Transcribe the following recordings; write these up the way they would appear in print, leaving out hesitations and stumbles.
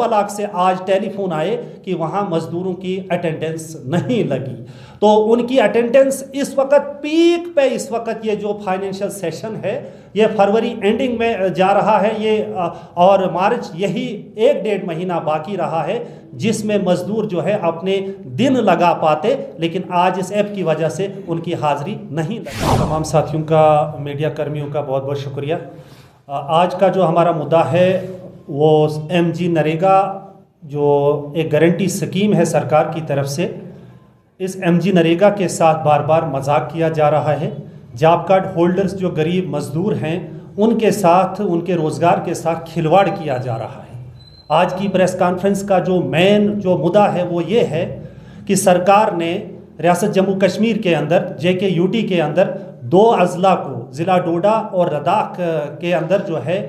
Block से आज telephone आए कि वहाँ मजदूरों की अटेंडेंस नहीं लगी। तो उनकी अटेंडेंस इस वक्त पीक पे, इस वक्त ये जो फाइनेंशियल सेशन है ये फरवरी एंडिंग में जा रहा है ये, और मार्च यही 1-1.5 महीना बाकी रहा है जिसमें मजदूर जो है अपने दिन लगा पाते, लेकिन आज इस ऐप की वजह से उनकी हाजिरी नहीं लगी। तमाम साथियों का, मीडिया कर्मियों का बहुत बहुत शुक्रिया। आज का जो हमारा मुद्दा है वो MG नरेगा जो एक गारंटी स्कीम है सरकार की तरफ से, इस MG नरेगा के साथ बार बार मजाक किया जा रहा है। जॉब कार्ड होल्डर्स जो गरीब मजदूर हैं उनके साथ, उनके रोज़गार के साथ खिलवाड़ किया जा रहा है। आज की प्रेस कॉन्फ्रेंस का जो मेन जो मुद्दा है वो ये है कि सरकार ने रियासत जम्मू कश्मीर के अंदर JKUT के अंदर 2 अजला को, ज़िला डोडा और लद्दाख के अंदर जो है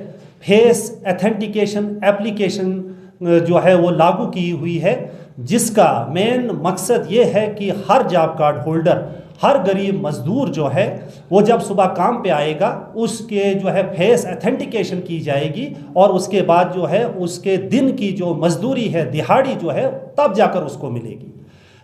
फेस एथेंटिकेशन एप्लीकेशन जो है वो लागू की हुई है, जिसका मेन मकसद ये है कि हर जॉब कार्ड होल्डर, हर गरीब मजदूर जो है वो जब सुबह काम पे आएगा उसके जो है फेस एथेंटिकेशन की जाएगी और उसके बाद जो है उसके दिन की जो मजदूरी है, दिहाड़ी जो है, तब जाकर उसको मिलेगी।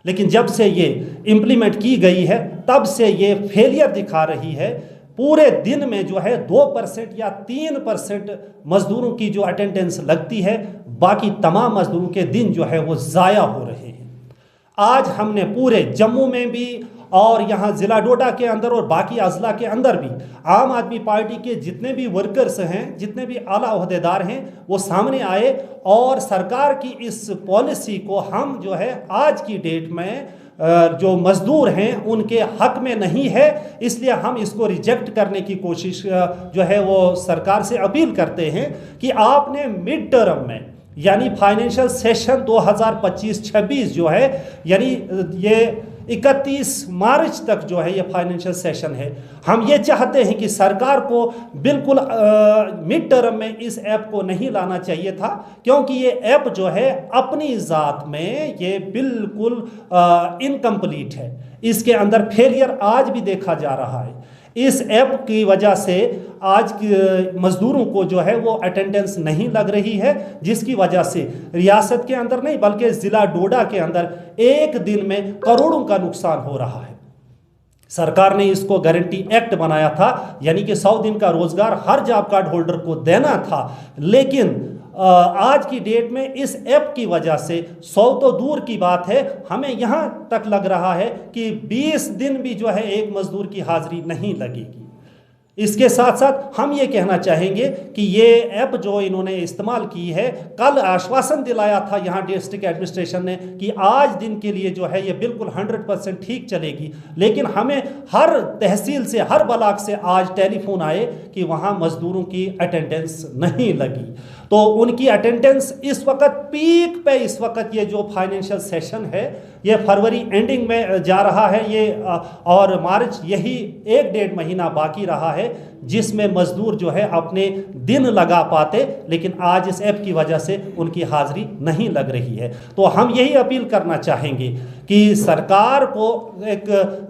लेकिन जब से ये इम्प्लीमेंट की गई है तब से ये फेलियर दिखा रही है। पूरे दिन में जो है 2% या 3% मजदूरों की जो अटेंडेंस लगती है, बाकी तमाम मजदूरों के दिन जो है वो ज़ाया हो रहे हैं। आज हमने पूरे जम्मू में भी और यहाँ ज़िला डोडा के अंदर और बाकी अजला के अंदर भी आम आदमी पार्टी के जितने भी वर्कर्स हैं, जितने भी आला ओहदेदार हैं, वो सामने आए और सरकार की इस पॉलिसी को हम जो है आज की डेट में जो मजदूर हैं उनके हक में नहीं है, इसलिए हम इसको रिजेक्ट करने की कोशिश जो है वो सरकार से अपील करते हैं कि आपने मिड टर्म में यानी फाइनेंशियल सेशन 2025-26 जो है, यानी ये 31 मार्च तक जो है ये फाइनेंशियल सेशन है, हम ये चाहते हैं कि सरकार को बिल्कुल मिड टर्म में इस ऐप को नहीं लाना चाहिए था, क्योंकि ये ऐप जो है अपनी ज़ात में ये बिल्कुल इनकम्प्लीट है। इसके अंदर फेलियर आज भी देखा जा रहा है। इस ऐप की वजह से आज मजदूरों को जो है वो अटेंडेंस नहीं लग रही है, जिसकी वजह से रियासत के अंदर नहीं बल्कि ज़िला डोडा के अंदर एक दिन में करोड़ों का नुकसान हो रहा है। सरकार ने इसको गारंटी एक्ट बनाया था, यानी कि 100 दिन का रोजगार हर जॉब कार्ड होल्डर को देना था, लेकिन आज की डेट में इस ऐप की वजह से 100 तो दूर की बात है, हमें यहाँ तक लग रहा है कि 20 दिन भी जो है एक मजदूर की हाजिरी नहीं लगेगी। इसके साथ साथ हम ये कहना चाहेंगे कि ये ऐप जो इन्होंने इस्तेमाल की है, कल आश्वासन दिलाया था यहाँ डिस्ट्रिक्ट एडमिनिस्ट्रेशन ने कि आज दिन के लिए जो है ये बिल्कुल 100% ठीक चलेगी, लेकिन हमें हर तहसील से, हर ब्लॉक से आज टेलीफोन आए कि वहाँ मजदूरों की अटेंडेंस नहीं लगी। तो उनकी अटेंडेंस इस वक्त पीक पे, इस वक्त ये जो फाइनेंशियल सेशन है ये फरवरी एंडिंग में जा रहा है ये, और मार्च यही 1-1.5 महीना बाकी रहा है जिसमें मजदूर जो है अपने दिन लगा पाते, लेकिन आज इस ऐप की वजह से उनकी हाजिरी नहीं लग रही है। तो हम यही अपील करना चाहेंगे कि सरकार को एक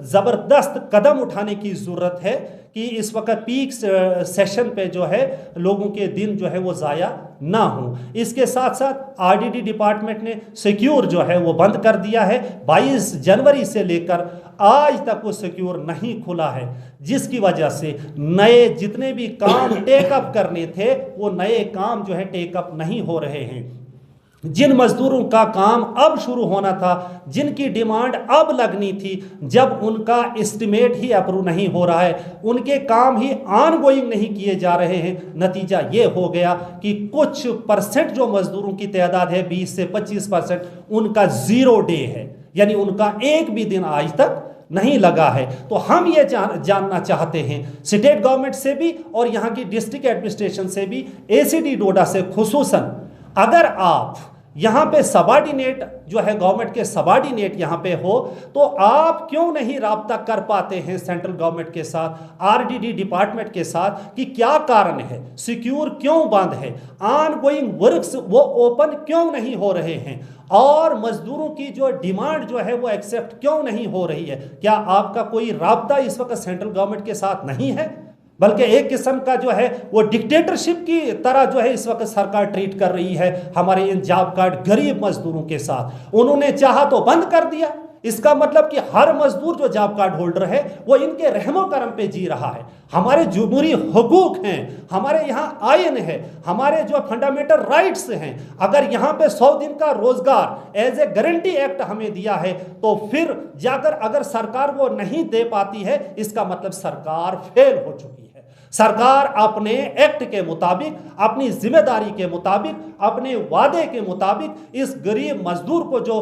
ज़बरदस्त कदम उठाने की ज़रूरत है कि इस वक्त पीक सेशन पे जो है लोगों के दिन जो है वो ज़ाया ना हो। इसके साथ साथ RDD डिपार्टमेंट ने सिक्योर जो है वो बंद कर दिया है। 22 जनवरी से लेकर आज तक वो सिक्योर नहीं खुला है, जिसकी वजह से नए जितने भी काम टेकअप करने थे वो नए काम जो है टेकअप नहीं हो रहे हैं। जिन मजदूरों का काम अब शुरू होना था, जिनकी डिमांड अब लगनी थी, जब उनका एस्टिमेट ही अप्रूव नहीं हो रहा है, उनके काम ही ऑनगोइंग नहीं किए जा रहे हैं। नतीजा ये हो गया कि कुछ परसेंट जो मजदूरों की तादाद है 20 से 25%, उनका 0 डे है, यानी उनका एक भी दिन आज तक नहीं लगा है। तो हम ये जानना चाहते हैं स्टेट गवर्नमेंट से भी और यहाँ की डिस्ट्रिक्ट एडमिनिस्ट्रेशन से भी, ACD डोडा से खुसूसन, अगर आप यहाँ पे सबॉर्डिनेट जो है गवर्नमेंट के सबॉर्डिनेट यहाँ पे हो तो आप क्यों नहीं राब्ता कर पाते हैं सेंट्रल गवर्नमेंट के साथ, RDD डिपार्टमेंट के साथ कि क्या कारण है, सिक्योर क्यों बंद है, ऑनगोइंग वर्क्स वो ओपन क्यों नहीं हो रहे हैं, और मजदूरों की जो डिमांड जो है वो एक्सेप्ट क्यों नहीं हो रही है। क्या आपका कोई राब्ता इस वक्त सेंट्रल गवर्नमेंट के साथ नहीं है? बल्कि एक किस्म का जो है वो डिक्टेटरशिप की तरह जो है इस वक्त सरकार ट्रीट कर रही है हमारे इन जॉब कार्ड गरीब मजदूरों के साथ। उन्होंने चाहा तो बंद कर दिया, इसका मतलब कि हर मजदूर जो जॉब कार्ड होल्डर है वो इनके रहमो करम पे जी रहा है। हमारे जमहूरी हुकूक हैं, हमारे यहाँ आयन है, हमारे जो फंडामेंटल राइट्स हैं, अगर यहाँ पे 100 दिन का रोजगार एज ए गारंटी एक्ट हमें दिया है तो फिर जाकर अगर सरकार वो नहीं दे पाती है इसका मतलब सरकार फेल हो चुकी है। सरकार अपने एक्ट के मुताबिक, अपनी जिम्मेदारी के मुताबिक, अपने वादे के मुताबिक इस गरीब मजदूर को जो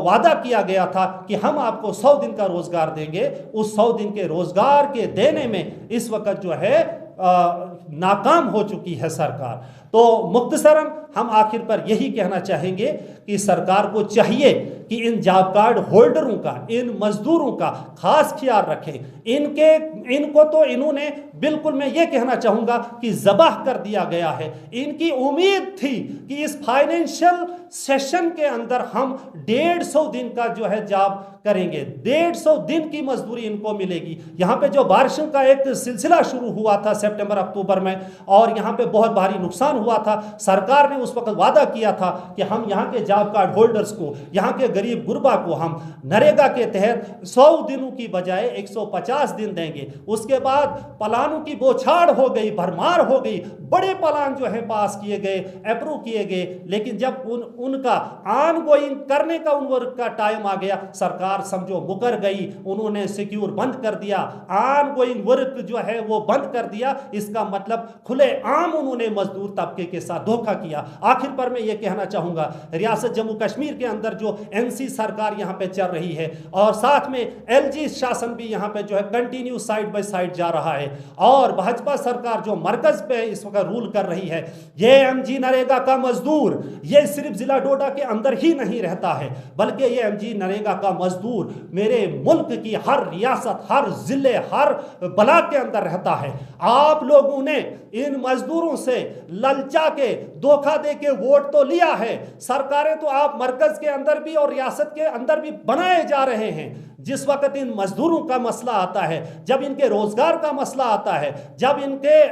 वादा किया गया था कि हम आपको 100 दिन का रोजगार देंगे, उस 100 दिन के रोजगार के देने में इस वक्त जो है नाकाम हो चुकी है सरकार। तो मुख्तसरन हम आखिर पर यही कहना चाहेंगे कि सरकार को चाहिए कि इन जॉब कार्ड होल्डरों का, इन मजदूरों का खास ख्याल रखें। इनको तो इन्होंने बिल्कुल, मैं ये कहना चाहूँगा कि ज़बाह कर दिया गया है। इनकी उम्मीद थी कि इस फाइनेंशियल सेशन के अंदर हम 150 दिन का जो है जॉब करेंगे, 150 दिन की मजदूरी इनको मिलेगी। यहाँ पे जो बारिशों का एक सिलसिला शुरू हुआ था सितंबर अक्टूबर में और यहाँ पे बहुत भारी नुकसान हुआ था, सरकार ने उस वक्त वादा किया था कि हम यहाँ के जॉब कार्ड होल्डर्स को, यहाँ के गरीब गुरबा को हम नरेगा के तहत 100 दिनों की बजाय 150 दिन देंगे। उसके बाद प्लानों की बौछार हो गई, भरमार हो गई, बड़े प्लान जो है पास किए गए, अप्रूव किए गए, लेकिन जब उनका ऑन गोइंग करने का उनका टाइम आ गया, सरकार समझो मुकर गई, उन्होंने सिक्योर बंद कर दिया, ऑन गोइंग वर्क जो है वो बंद कर दिया। इसका मतलब खुले आम उन्होंने मजदूर तबके के साथ धोखा किया। आखिर पर मैं ये कहना चाहूंगा, रियासत जम्मू कश्मीर के अंदर जो एनसी सरकार यहाँ पे चल रही है और साथ में एलजी शासन भी यहाँ पे जो है कंटिन्यू साइड बाय साइड जा रहा है और भाजपा सरकार जो मरकज पे इस वक्त रूल कर रही है, ये एमजी नरेगा का मजदूर ये सिर्फ जिला डोडा के अंदर ही नहीं रहता है, बल्कि ये एमजी नरेगा का मजदूर मेरे मुल्क की हर रियासत, हर जिले, हर ब्लॉक के अंदर रहता है। आप लोगों ने इन मजदूरों से ललचा के, धोखा दे के वोट तो लिया है, सरकारें तो आप मरकज के अंदर भी और रियासत के अंदर भी बनाए जा रहे हैं। जिस वक्त इन मजदूरों का मसला आता है, जब इनके रोजगार का मसला आता है, जब इनके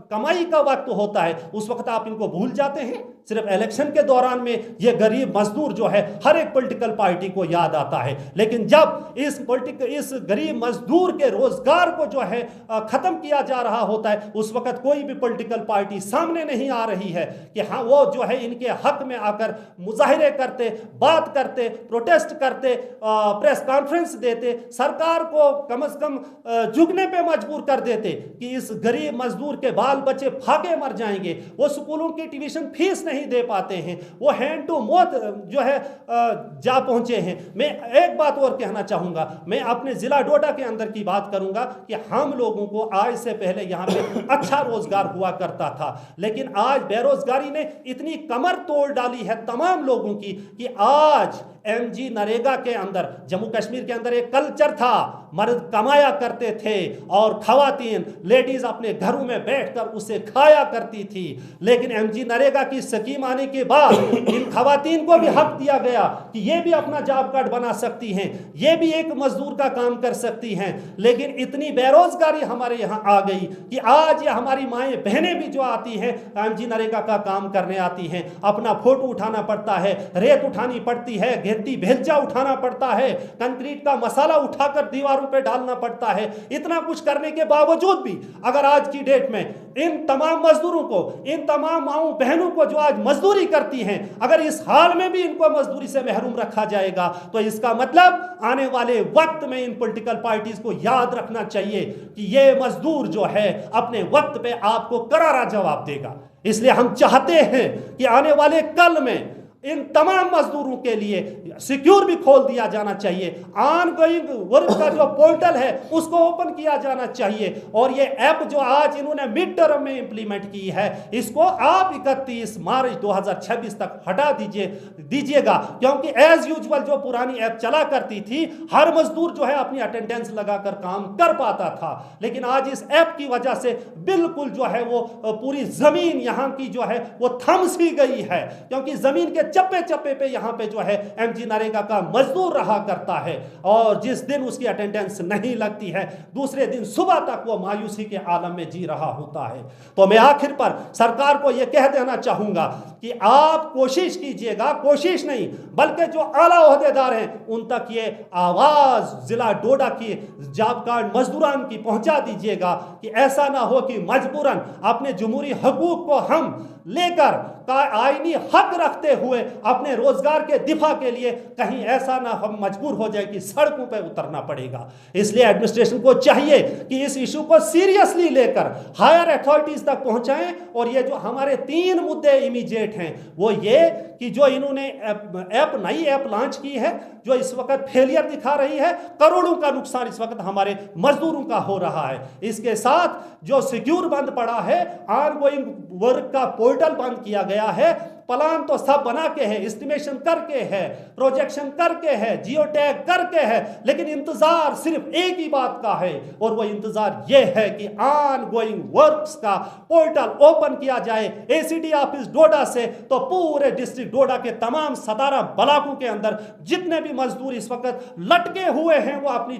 कमाई का वक्त होता है, उस वक्त आप इनको भूल जाते हैं। सिर्फ इलेक्शन के दौरान में ये गरीब मजदूर जो है हर एक पॉलिटिकल पार्टी को याद आता है, लेकिन जब इस गरीब मजदूर के रोजगार को जो है खत्म किया जा रहा होता है, उस वक्त कोई भी पॉलिटिकल पार्टी सामने नहीं आ रही है कि हाँ वो जो है इनके हक में आकर मुजाहिरे करते, बात करते, प्रोटेस्ट करते, प्रेस कॉन्फ्रेंस देते, सरकार को कम से कम झुकने पे मजबूर कर देते कि इस गरीब मजदूर के बाल बच्चे फाके मर जाएंगे, वो स्कूलों की ट्यूशन फीस नहीं दे पाते हैं, वो हैंड टू माउथ जो है जा पहुंचे हैं। मैं एक बात और कहना चाहूंगा, मैं अपने जिला डोडा के अंदर की बात करूंगा कि हम लोगों को आज से पहले यहां पे अच्छा रोजगार हुआ करता था, लेकिन आज बेरोजगारी ने इतनी कमर तोड़ डाली है तमाम लोगों की कि आज एमजी नरेगा के अंदर, जम्मू कश्मीर के अंदर एक कल्चर था, मर्द कमाया करते थे और खवातीन लेडीज अपने घरों में बैठकर उसे खाया करती थी। लेकिन एमजी नरेगा की स्कीम आने के बाद इन खवातीन को भी हक दिया गया कि ये भी अपना जॉब कार्ड बना सकती हैं, ये भी एक मजदूर का काम कर सकती हैं। लेकिन इतनी बेरोजगारी हमारे यहाँ आ गई कि आज ये हमारी माएँ बहनें भी जो आती हैं एमजी नरेगा का काम करने आती हैं, अपना फोटो उठाना पड़ता है, रेत उठानी पड़ती है, घेरती भेलचा उठाना पड़ता है, कंक्रीट का मसाला उठाकर दीवारों पे डालना पड़ता है। इतना कुछ करने के बावजूद भी अगर आज की डेट में इन तमाम मजदूरों को, इन तमाम माओं बहनों को जो आज मजदूरी करती हैं, अगर इस हाल में भी इनको मजदूरी से महरूम रखा जाएगा तो इसका मतलब आने वाले वक्त में इन पॉलिटिकल पार्टीज को याद रखना चाहिए कि ये मजदूर जो है अपने वक्त पे आपको करारा जवाब देगा। इसलिए हम चाहते हैं कि आने वाले कल में इन तमाम मजदूरों के लिए सिक्योर भी खोल दिया जाना चाहिए, ऑन गोइंग वर्क का जो पोर्टल है उसको ओपन किया जाना चाहिए और ये ऐप जो आज इन्होंने मिड टर्म में इंप्लीमेंट की है इसको आप 31 मार्च 2026 तक हटा दीजिएगा, क्योंकि एज यूजुअल जो पुरानी ऐप चला करती थी हर मजदूर जो है अपनी अटेंडेंस लगाकर काम कर पाता था, लेकिन आज इस ऐप की वजह से बिल्कुल जो है वो पूरी जमीन यहाँ की जो है वो थम सी गई है, क्योंकि जमीन के चप्पे चप्पे पे यहाँ पे जो है एमजी नरेगा का मजदूर रहा करता है, और जिस दिन उसकी अटेंडेंस नहीं लगती है दूसरे दिन सुबह तक वो मायूसी के आलम में जी रहा होता है। तो मैं आखिर पर सरकार को यह कह देना चाहूंगा कि आप कोशिश कीजिएगा, कोशिश नहीं बल्कि जो आला ओहदेदार हैं उन तक ये आवाज जिला डोडा की जॉब कार्ड मजदूरान की पहुंचा दीजिएगा कि ऐसा ना हो कि मजबूरन अपने जमहूरी हकूक को हम लेकर का आईनी हक रखते हुए अपने रोजगार के दिफा के लिए कहीं ऐसा ना हम मजबूर हो जाए कि सड़कों पर उतरना पड़ेगा। इसलिए एडमिनिस्ट्रेशन को चाहिए कि इस इशू को सीरियसली लेकर हायर अथॉरिटीज तक पहुंचाएं, और ये जो हमारे 3 मुद्दे इमीडिएट हैं वो ये कि जो इन्होंने नई ऐप लॉन्च की है जो इस वक्त फेलियर दिखा रही है, करोड़ों का नुकसान इस वक्त हमारे मजदूरों का हो रहा है। इसके साथ जो सिक्योर बंद पड़ा है, ऑनगोइंग वर्क का पोर्टल बंद किया गया है, प्लान तो सब बना के है, एस्टिमेशन करके है, प्रोजेक्शन करके है, जियो टैग करके है, लेकिन इंतजार सिर्फ एक ही बात का है और वो इंतजार ये है कि ऑनगोइंग वर्क्स का पोर्टल ओपन किया जाए एसीडी ऑफिस डोडा से, तो पूरे डिस्ट्रिक्ट डोडा के तमाम 17 ब्लॉकों के अंदर जितने भी मजदूर इस वक्त लटके हुए हैं वो अपनी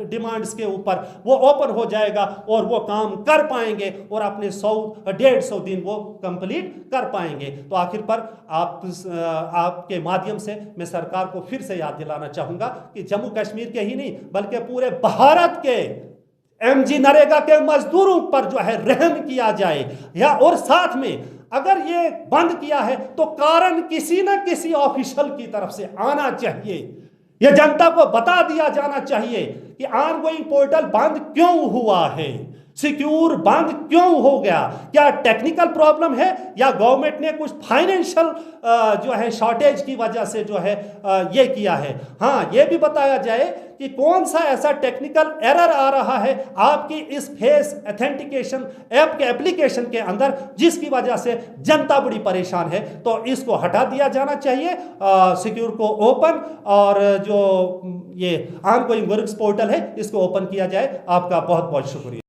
डिमांड्स के ऊपर वो ओपन हो जाएगा और वो काम कर पाएंगे और अपने 100-150 दिन वो कंप्लीट कर पाएंगे। तो आखिर पर आपके माध्यम से मैं सरकार को फिर से याद दिलाना चाहूंगा कि जम्मू कश्मीर के ही नहीं बल्कि पूरे भारत के एमजी नरेगा के मजदूरों पर जो है रहम किया जाए, या और साथ में अगर ये बंद किया है तो कारण किसी न किसी ऑफिशियल की तरफ से आना चाहिए। यह जनता को बता दिया जाना चाहिए कि ऑनगोइंग पोर्टल बंद क्यों हुआ है, सिक्योर बंद क्यों हो गया, क्या टेक्निकल प्रॉब्लम है या गवर्नमेंट ने कुछ फाइनेंशियल जो है शॉर्टेज की वजह से जो है ये किया है। हाँ, ये भी बताया जाए कि कौन सा ऐसा टेक्निकल एरर आ रहा है आपकी इस फेस ऑथेंटिकेशन ऐप के एप्लीकेशन के अंदर जिसकी वजह से जनता बड़ी परेशान है, तो इसको हटा दिया जाना चाहिए, सिक्योर को ओपन और जो ये ऑनगोइंग वर्क्स पोर्टल है इसको ओपन किया जाए। आपका बहुत बहुत शुक्रिया।